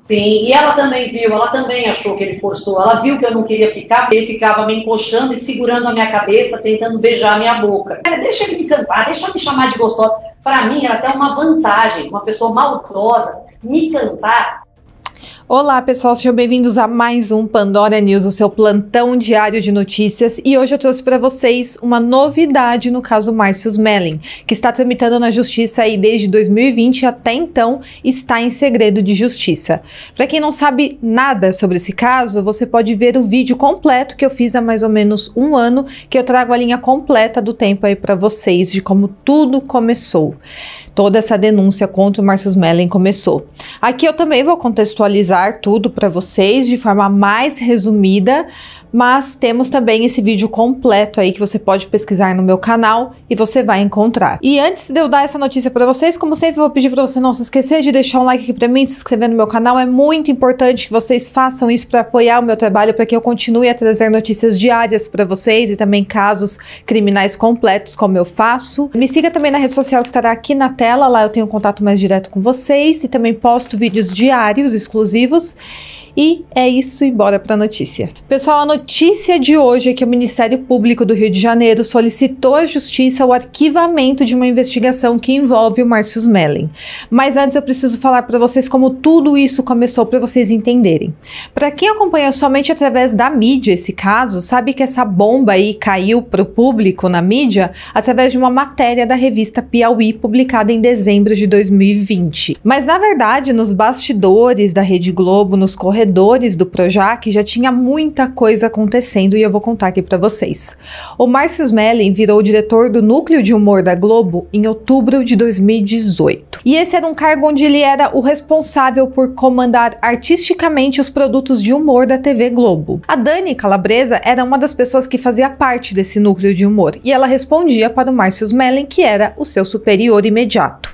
Sim, e ela também viu, ela também achou que ele forçou. Ela viu que eu não queria ficar, porque ele ficava me encoxando e segurando a minha cabeça, tentando beijar a minha boca. Deixa ele me cantar, deixa eu me chamar de gostosa. Para mim era até uma vantagem, uma pessoa maldosa me cantar. Olá pessoal, sejam bem-vindos a mais um Pandora News, o seu plantão diário de notícias, e hoje eu trouxe para vocês uma novidade no caso Márcio Smelling, que está tramitando na justiça aí desde 2020 e até então está em segredo de justiça. Para quem não sabe nada sobre esse caso, você pode ver o vídeo completo que eu fiz há mais ou menos um ano, que eu trago a linha completa do tempo aí para vocês, de como tudo começou. Toda essa denúncia contra o Márcio Smelling começou. Aqui eu também vou contextualizar tudo para vocês de forma mais resumida, mas temos também esse vídeo completo aí que você pode pesquisar no meu canal e você vai encontrar. E antes de eu dar essa notícia para vocês, como sempre, eu vou pedir para você não se esquecer de deixar um like aqui para mim, se inscrever no meu canal. É muito importante que vocês façam isso para apoiar o meu trabalho, para que eu continue a trazer notícias diárias para vocês e também casos criminais completos, como eu faço. Me siga também na rede social que estará aqui na tela, lá eu tenho um contato mais direto com vocês e também posto vídeos diários exclusivos. E é isso, e bora para a notícia. Pessoal, a notícia de hoje é que o Ministério Público do Rio de Janeiro solicitou à Justiça o arquivamento de uma investigação que envolve o Márcio Smelling. Mas antes eu preciso falar para vocês como tudo isso começou, para vocês entenderem. Para quem acompanha somente através da mídia esse caso, sabe que essa bomba aí caiu para o público na mídia através de uma matéria da revista Piauí, publicada em dezembro de 2020. Mas na verdade, nos bastidores da Rede Globo, nos corredores do Projac, já tinha muita coisa acontecendo e eu vou contar aqui para vocês. O Márcio Smelling virou diretor do Núcleo de Humor da Globo em outubro de 2018. E esse era um cargo onde ele era o responsável por comandar artisticamente os produtos de humor da TV Globo. A Dani Calabresa era uma das pessoas que fazia parte desse núcleo de humor e ela respondia para o Márcio Smelling, que era o seu superior imediato.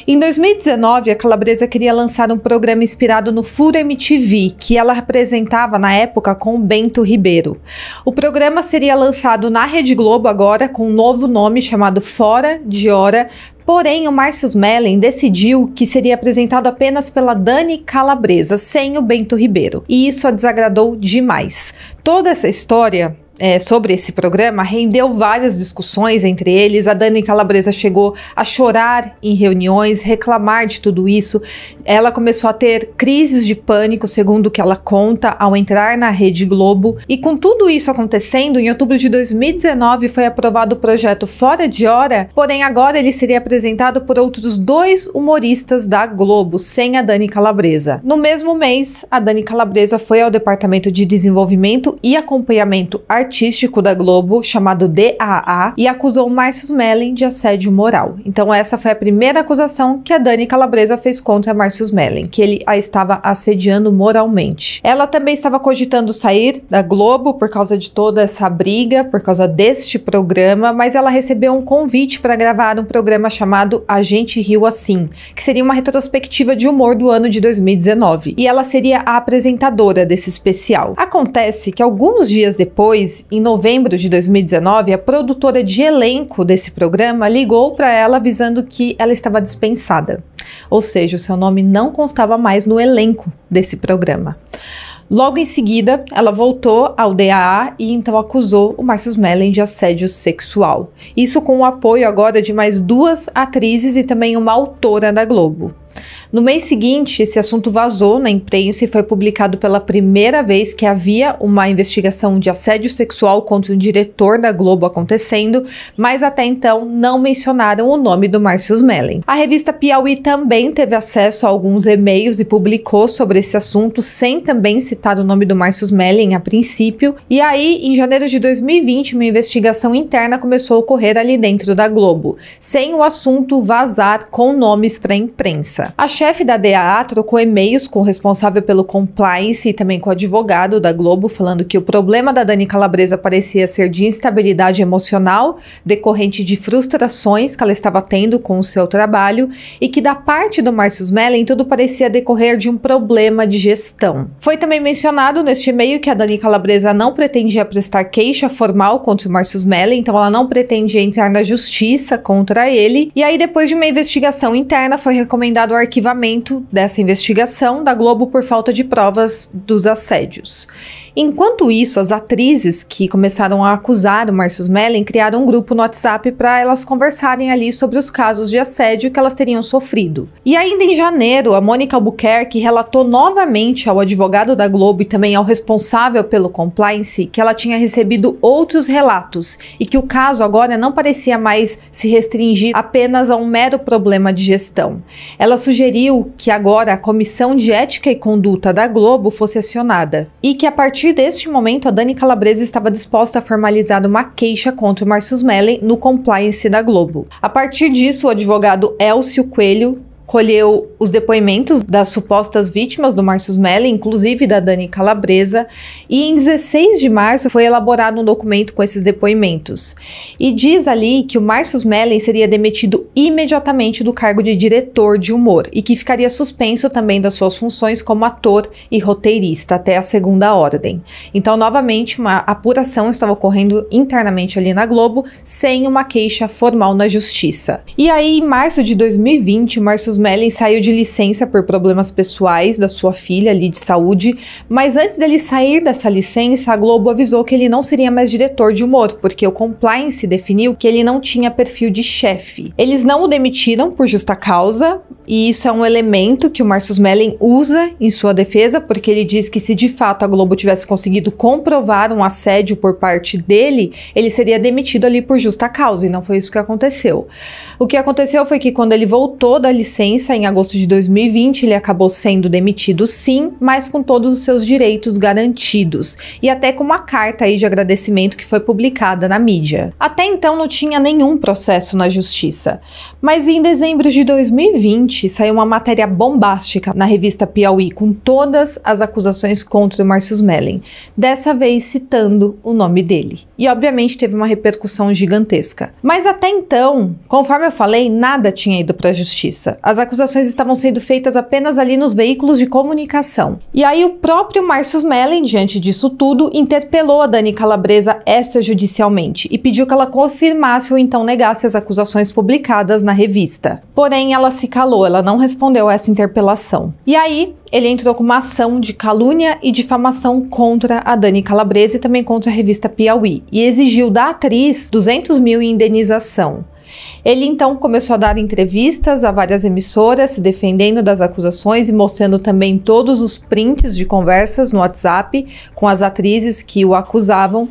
Em 2019, a Calabresa queria lançar um programa inspirado no Furo MTV, que ela apresentava na época com o Bento Ribeiro. O programa seria lançado na Rede Globo agora com um novo nome chamado Fora de Hora, porém o Márcio Smelling decidiu que seria apresentado apenas pela Dani Calabresa, sem o Bento Ribeiro. E isso a desagradou demais. Toda essa história sobre esse programa rendeu várias discussões entre eles. A Dani Calabresa chegou a chorar em reuniões, reclamar de tudo isso. Ela começou a ter crises de pânico, segundo o que ela conta, ao entrar na Rede Globo. E com tudo isso acontecendo, em outubro de 2019 foi aprovado o projeto Fora de Hora, porém agora ele seria apresentado por outros dois humoristas da Globo, sem a Dani Calabresa. No mesmo mês, a Dani Calabresa foi ao Departamento de Desenvolvimento e Acompanhamento Artístico da Globo, chamado DAA, e acusou o Márcio Smelling de assédio moral. Então essa foi a primeira acusação que a Dani Calabresa fez contra Márcio Smelling, que ele a estava assediando moralmente. Ela também estava cogitando sair da Globo por causa de toda essa briga, por causa deste programa, mas ela recebeu um convite para gravar um programa chamado A Gente Riu Assim, que seria uma retrospectiva de humor do ano de 2019, e ela seria a apresentadora desse especial. Acontece que alguns dias depois, em novembro de 2019, a produtora de elenco desse programa ligou para ela avisando que ela estava dispensada. Ou seja, o seu nome não constava mais no elenco desse programa. Logo em seguida, ela voltou ao DAA e então acusou o Márcio Smelling de assédio sexual. Isso com o apoio agora de mais duas atrizes e também uma autora da Globo. No mês seguinte, esse assunto vazou na imprensa e foi publicado pela primeira vez que havia uma investigação de assédio sexual contra o diretor da Globo acontecendo, mas até então não mencionaram o nome do Márcio Smelling. A revista Piauí também teve acesso a alguns e-mails e publicou sobre esse assunto, sem também citar o nome do Márcio Smelling a princípio. E aí, em janeiro de 2020, uma investigação interna começou a ocorrer ali dentro da Globo, sem o assunto vazar com nomes para a imprensa. A chefe da DAA trocou e-mails com o responsável pelo compliance e também com o advogado da Globo, falando que o problema da Dani Calabresa parecia ser de instabilidade emocional, decorrente de frustrações que ela estava tendo com o seu trabalho, e que da parte do Márcio Smelling tudo parecia decorrer de um problema de gestão. Foi também mencionado neste e-mail que a Dani Calabresa não pretendia prestar queixa formal contra o Márcio Smelling, então ela não pretendia entrar na justiça contra ele, e aí depois de uma investigação interna foi recomendado o arquivamento arquivamento dessa investigação da Globo por falta de provas dos assédios. Enquanto isso, as atrizes que começaram a acusar o Márcio Smelling criaram um grupo no WhatsApp para elas conversarem ali sobre os casos de assédio que elas teriam sofrido. E ainda em janeiro, a Mônica Albuquerque relatou novamente ao advogado da Globo e também ao responsável pelo compliance que ela tinha recebido outros relatos e que o caso agora não parecia mais se restringir apenas a um mero problema de gestão. Ela sugeriu que agora a Comissão de Ética e Conduta da Globo fosse acionada e que a partir deste momento a Dani Calabresa estava disposta a formalizar uma queixa contra o Márcio Smelling no compliance da Globo. A partir disso, o advogado Elcio Coelho colheu os depoimentos das supostas vítimas do Márcio Smelling, inclusive da Dani Calabresa, e em 16 de março foi elaborado um documento com esses depoimentos. E diz ali que o Márcio Smelling seria demitido imediatamente do cargo de diretor de humor e que ficaria suspenso também das suas funções como ator e roteirista até a segunda ordem. Então, novamente, uma apuração estava ocorrendo internamente ali na Globo, sem uma queixa formal na justiça. E aí, em março de 2020, o Márcio Smelling saiu de licença por problemas pessoais da sua filha ali de saúde, mas antes dele sair dessa licença, a Globo avisou que ele não seria mais diretor de humor, porque o compliance definiu que ele não tinha perfil de chefe. Eles não o demitiram por justa causa, e isso é um elemento que o Márcio Smelling usa em sua defesa, porque ele diz que se de fato a Globo tivesse conseguido comprovar um assédio por parte dele, ele seria demitido ali por justa causa, e não foi isso que aconteceu. O que aconteceu foi que quando ele voltou da licença, em agosto de 2020, ele acabou sendo demitido sim, mas com todos os seus direitos garantidos, e até com uma carta aí de agradecimento que foi publicada na mídia. Até então não tinha nenhum processo na justiça, mas em dezembro de 2020 saiu uma matéria bombástica na revista Piauí com todas as acusações contra o Márcio Smelling, dessa vez citando o nome dele. E obviamente teve uma repercussão gigantesca. Mas até então, conforme eu falei, nada tinha ido para a justiça. As acusações estavam sendo feitas apenas ali nos veículos de comunicação. E aí o próprio Márcio Smelling, diante disso tudo, interpelou a Dani Calabresa extrajudicialmente e pediu que ela confirmasse ou então negasse as acusações publicadas na revista. Porém, ela se calou, ela não respondeu a essa interpelação. E aí, ele entrou com uma ação de calúnia e difamação contra a Dani Calabresa e também contra a revista Piauí, e exigiu da atriz 200 mil em indenização. Ele então começou a dar entrevistas a várias emissoras, se defendendo das acusações e mostrando também todos os prints de conversas no WhatsApp com as atrizes que o acusavam.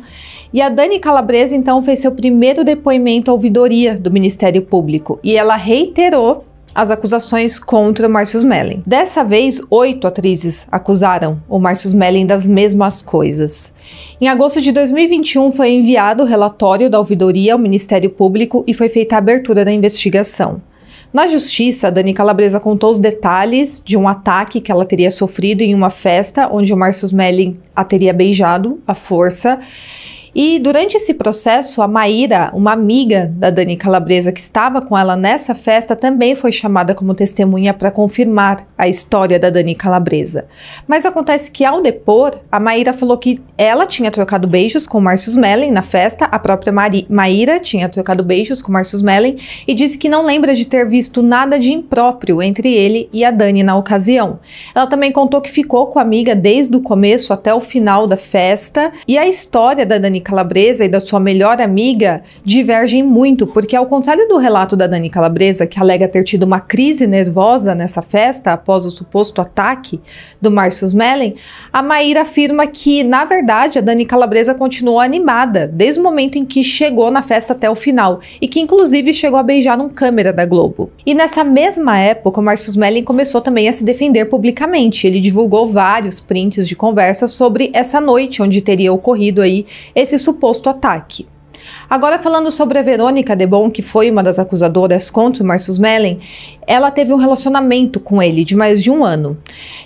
E a Dani Calabresa então fez seu primeiro depoimento à ouvidoria do Ministério Público e ela reiterou as acusações contra o Márcio Smelling. Dessa vez, 8 atrizes acusaram o Márcio Smelling das mesmas coisas. Em agosto de 2021 foi enviado o relatório da ouvidoria ao Ministério Público e foi feita a abertura da investigação. Na justiça, a Dani Calabresa contou os detalhes de um ataque que ela teria sofrido em uma festa onde o Márcio Smelling a teria beijado à força. E durante esse processo, a Maíra, uma amiga da Dani Calabresa que estava com ela nessa festa, também foi chamada como testemunha para confirmar a história da Dani Calabresa. Mas acontece que ao depor, a Maíra falou que ela tinha trocado beijos com o Márcio Smelling na festa, a própria Maíra tinha trocado beijos com o Márcio Smelling e disse que não lembra de ter visto nada de impróprio entre ele e a Dani na ocasião. Ela também contou que ficou com a amiga desde o começo até o final da festa, e a história da Dani Calabresa e da sua melhor amiga divergem muito, porque ao contrário do relato da Dani Calabresa, que alega ter tido uma crise nervosa nessa festa após o suposto ataque do Márcio Smelling, a Maíra afirma que, na verdade, a Dani Calabresa continuou animada desde o momento em que chegou na festa até o final, e que inclusive chegou a beijar um câmera da Globo. E nessa mesma época, o Márcio Smelling começou também a se defender publicamente. Ele divulgou vários prints de conversas sobre essa noite onde teria ocorrido aí esse suposto ataque. Agora, falando sobre a Verônica Debon, que foi uma das acusadoras contra o Márcio Smelling, ela teve um relacionamento com ele de mais de um ano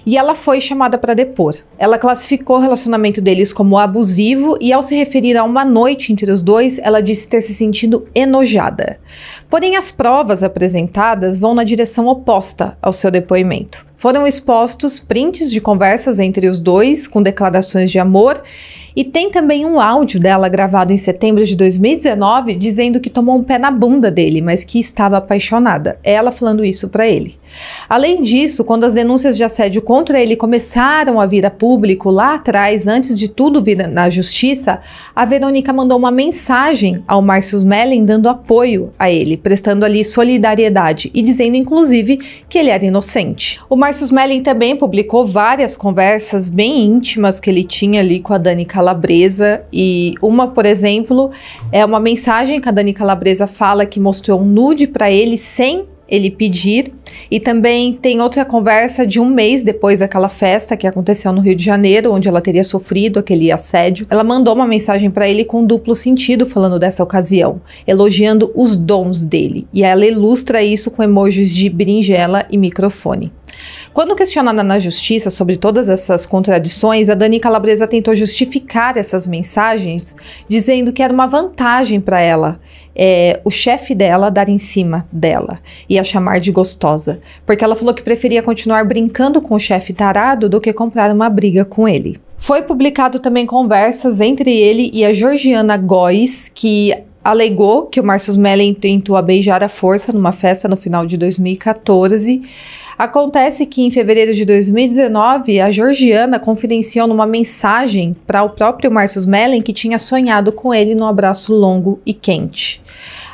e ela foi chamada para depor. Ela classificou o relacionamento deles como abusivo e, ao se referir a uma noite entre os dois, ela disse ter se sentido enojada. Porém, as provas apresentadas vão na direção oposta ao seu depoimento. Foram expostos prints de conversas entre os dois com declarações de amor. E tem também um áudio dela gravado em setembro de 2019 dizendo que tomou um pé na bunda dele, mas que estava apaixonada. Ela falando isso para ele. Além disso, quando as denúncias de assédio contra ele começaram a vir a público lá atrás, antes de tudo vir na justiça, a Verônica mandou uma mensagem ao Márcio Smelling dando apoio a ele, prestando ali solidariedade e dizendo inclusive que ele era inocente. O Márcio Smelling também publicou várias conversas bem íntimas que ele tinha ali com a Dani Calabresa, e uma, por exemplo, é uma mensagem que a Dani Calabresa fala que mostrou um nude para ele sem ele pedir, e também tem outra conversa de um mês depois daquela festa que aconteceu no Rio de Janeiro, onde ela teria sofrido aquele assédio. Ela mandou uma mensagem para ele com duplo sentido falando dessa ocasião, elogiando os dons dele, e ela ilustra isso com emojis de berinjela e microfone. Quando questionada na justiça sobre todas essas contradições, a Dani Calabresa tentou justificar essas mensagens, dizendo que era uma vantagem para ela, o chefe dela dar em cima dela e a chamar de gostosa, porque ela falou que preferia continuar brincando com o chefe tarado do que comprar uma briga com ele. Foi publicado também conversas entre ele e a Georgiana Góes, que alegou que o Márcio Smelling tentou a beijar à força numa festa no final de 2014. Acontece que em fevereiro de 2019, a Georgiana confidenciou numa mensagem para o próprio Márcio Smelling que tinha sonhado com ele num abraço longo e quente.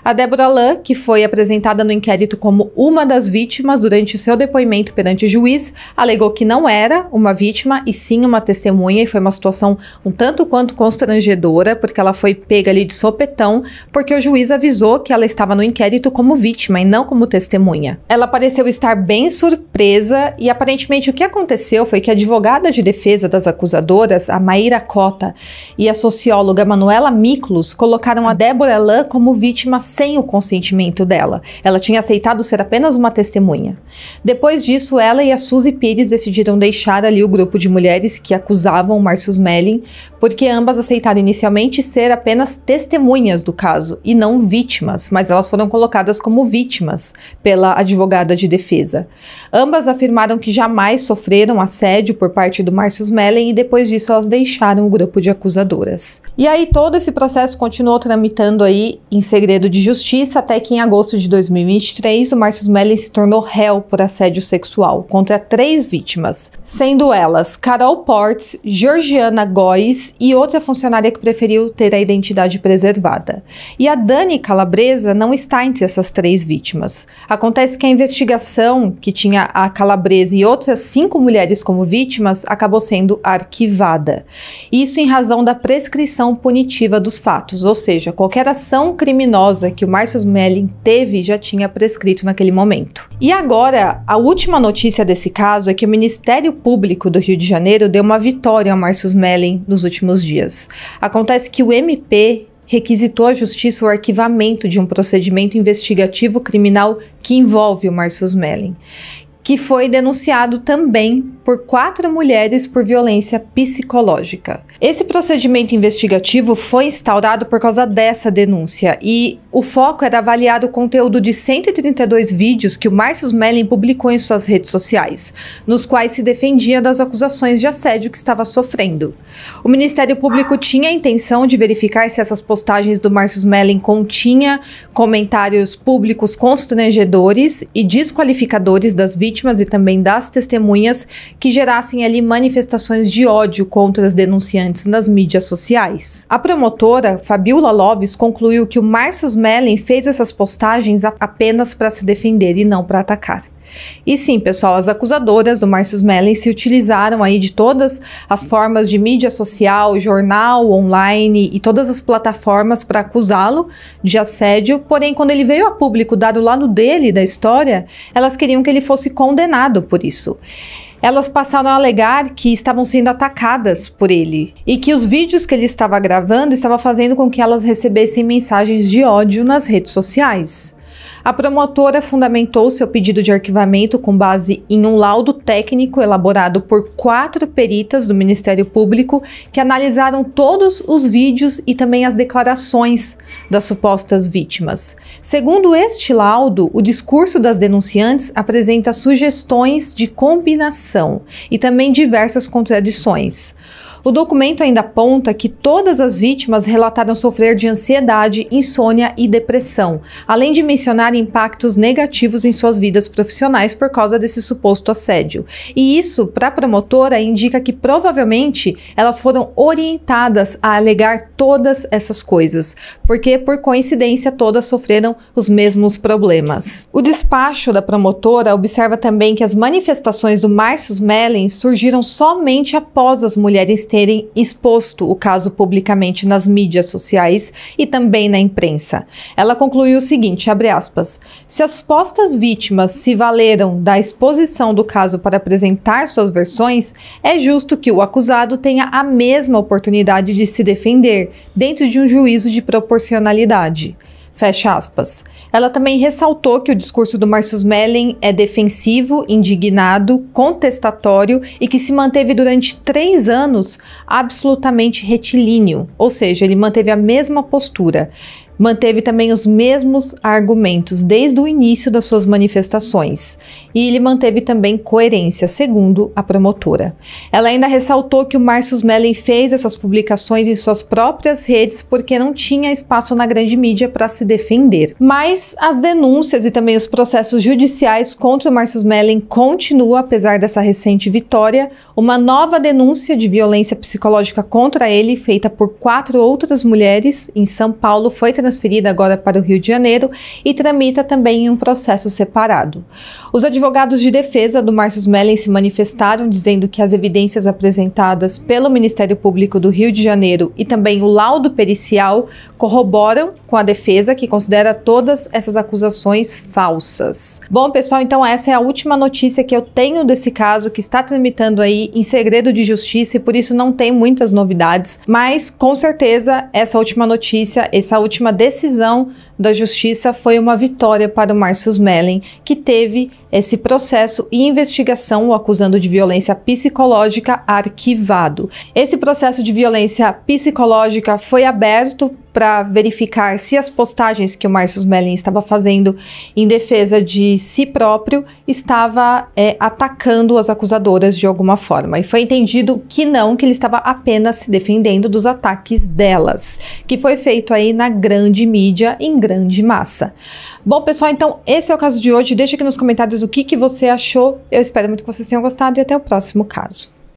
A Débora Lã, que foi apresentada no inquérito como uma das vítimas durante seu depoimento perante o juiz, alegou que não era uma vítima e sim uma testemunha, e foi uma situação um tanto quanto constrangedora, porque ela foi pega ali de sopetão, porque o juiz avisou que ela estava no inquérito como vítima e não como testemunha. Ela pareceu estar bem surpresa e aparentemente o que aconteceu foi que a advogada de defesa das acusadoras, a Maíra Cota, e a socióloga Manuela Miklos colocaram a Débora Lã como vítima sem o consentimento dela. Ela tinha aceitado ser apenas uma testemunha. Depois disso, ela e a Suzy Pires decidiram deixar ali o grupo de mulheres que acusavam o Márcio Smelling, porque ambas aceitaram inicialmente ser apenas testemunhas do caso e não vítimas, mas elas foram colocadas como vítimas pela advogada de defesa. Ambas afirmaram que jamais sofreram assédio por parte do Márcio Smelling e depois disso elas deixaram o grupo de acusadoras. E aí todo esse processo continuou tramitando aí em segredo de justiça até que em agosto de 2023 o Márcio Smelling se tornou réu por assédio sexual contra 3 vítimas, sendo elas Carol Portes, Georgiana Góes e outra funcionária que preferiu ter a identidade preservada. E a Dani Calabresa não está entre essas 3 vítimas. Acontece que a investigação que tinha a Calabresa e outras 5 mulheres como vítimas acabou sendo arquivada. Isso em razão da prescrição punitiva dos fatos, ou seja, qualquer ação criminosa que o Márcio Smelling teve já tinha prescrito naquele momento. E agora, a última notícia desse caso é que o Ministério Público do Rio de Janeiro deu uma vitória ao Márcio Smelling nos últimos dias. Acontece que o MP requisitou à Justiça o arquivamento de um procedimento investigativo criminal que envolve o Márcio Smelling, que foi denunciado também por 4 mulheres por violência psicológica. Esse procedimento investigativo foi instaurado por causa dessa denúncia e o foco era avaliar o conteúdo de 132 vídeos que o Márcio Smelling publicou em suas redes sociais, nos quais se defendia das acusações de assédio que estava sofrendo. O Ministério Público tinha a intenção de verificar se essas postagens do Márcio Smelling continham comentários públicos constrangedores e desqualificadores das vítimas e também das testemunhas que gerassem ali manifestações de ódio contra as denunciantes nas mídias sociais. A promotora, Fabiola Loves, concluiu que o Márcio Smelling fez essas postagens apenas para se defender e não para atacar. E sim, pessoal, as acusadoras do Márcio Smelling se utilizaram aí de todas as formas de mídia social, jornal, online e todas as plataformas para acusá-lo de assédio, porém quando ele veio a público dar o lado dele da história, elas queriam que ele fosse condenado por isso. Elas passaram a alegar que estavam sendo atacadas por ele e que os vídeos que ele estava gravando estavam fazendo com que elas recebessem mensagens de ódio nas redes sociais. A promotora fundamentou seu pedido de arquivamento com base em um laudo técnico elaborado por 4 peritas do Ministério Público que analisaram todos os vídeos e também as declarações das supostas vítimas. Segundo este laudo, o discurso das denunciantes apresenta sugestões de combinação e também diversas contradições. O documento ainda aponta que todas as vítimas relataram sofrer de ansiedade, insônia e depressão, além de mencionar ocasionar impactos negativos em suas vidas profissionais por causa desse suposto assédio. E isso, para a promotora, indica que provavelmente elas foram orientadas a alegar todas essas coisas, porque por coincidência todas sofreram os mesmos problemas. O despacho da promotora observa também que as manifestações do Márcio Smelling surgiram somente após as mulheres terem exposto o caso publicamente nas mídias sociais e também na imprensa. Ela concluiu o seguinte, abre aspas, se as supostas vítimas se valeram da exposição do caso para apresentar suas versões, é justo que o acusado tenha a mesma oportunidade de se defender dentro de um juízo de proporcionalidade. Fecha aspas. Ela também ressaltou que o discurso do Márcio Smelling é defensivo, indignado, contestatório e que se manteve durante 3 anos absolutamente retilíneo, ou seja, ele manteve a mesma postura. Manteve também os mesmos argumentos desde o início das suas manifestações. E ele manteve também coerência, segundo a promotora. Ela ainda ressaltou que o Márcio Smelling fez essas publicações em suas próprias redes porque não tinha espaço na grande mídia para se defender. Mas as denúncias e também os processos judiciais contra o Márcio Smelling continuam, apesar dessa recente vitória. Uma nova denúncia de violência psicológica contra ele, feita por 4 outras mulheres em São Paulo, foi transferida agora para o Rio de Janeiro e tramita também em um processo separado. Os advogados de defesa do Márcio Smelling se manifestaram dizendo que as evidências apresentadas pelo Ministério Público do Rio de Janeiro e também o laudo pericial corroboram com a defesa, que considera todas essas acusações falsas. Bom, pessoal, então essa é a última notícia que eu tenho desse caso, que está tramitando aí em segredo de justiça e por isso não tem muitas novidades, mas com certeza essa última notícia, essa última decisão da justiça foi uma vitória para o Márcio Smelling, que teve esse processo e investigação o acusando de violência psicológica arquivado. Esse processo de violência psicológica foi aberto para verificar se as postagens que o Márcio Smelling estava fazendo em defesa de si próprio estava atacando as acusadoras de alguma forma. E foi entendido que não, que ele estava apenas se defendendo dos ataques delas, que foi feito aí na grande mídia, em grande massa. Bom, pessoal, então esse é o caso de hoje. Deixa aqui nos comentários o que você achou. Eu espero muito que vocês tenham gostado e até o próximo caso.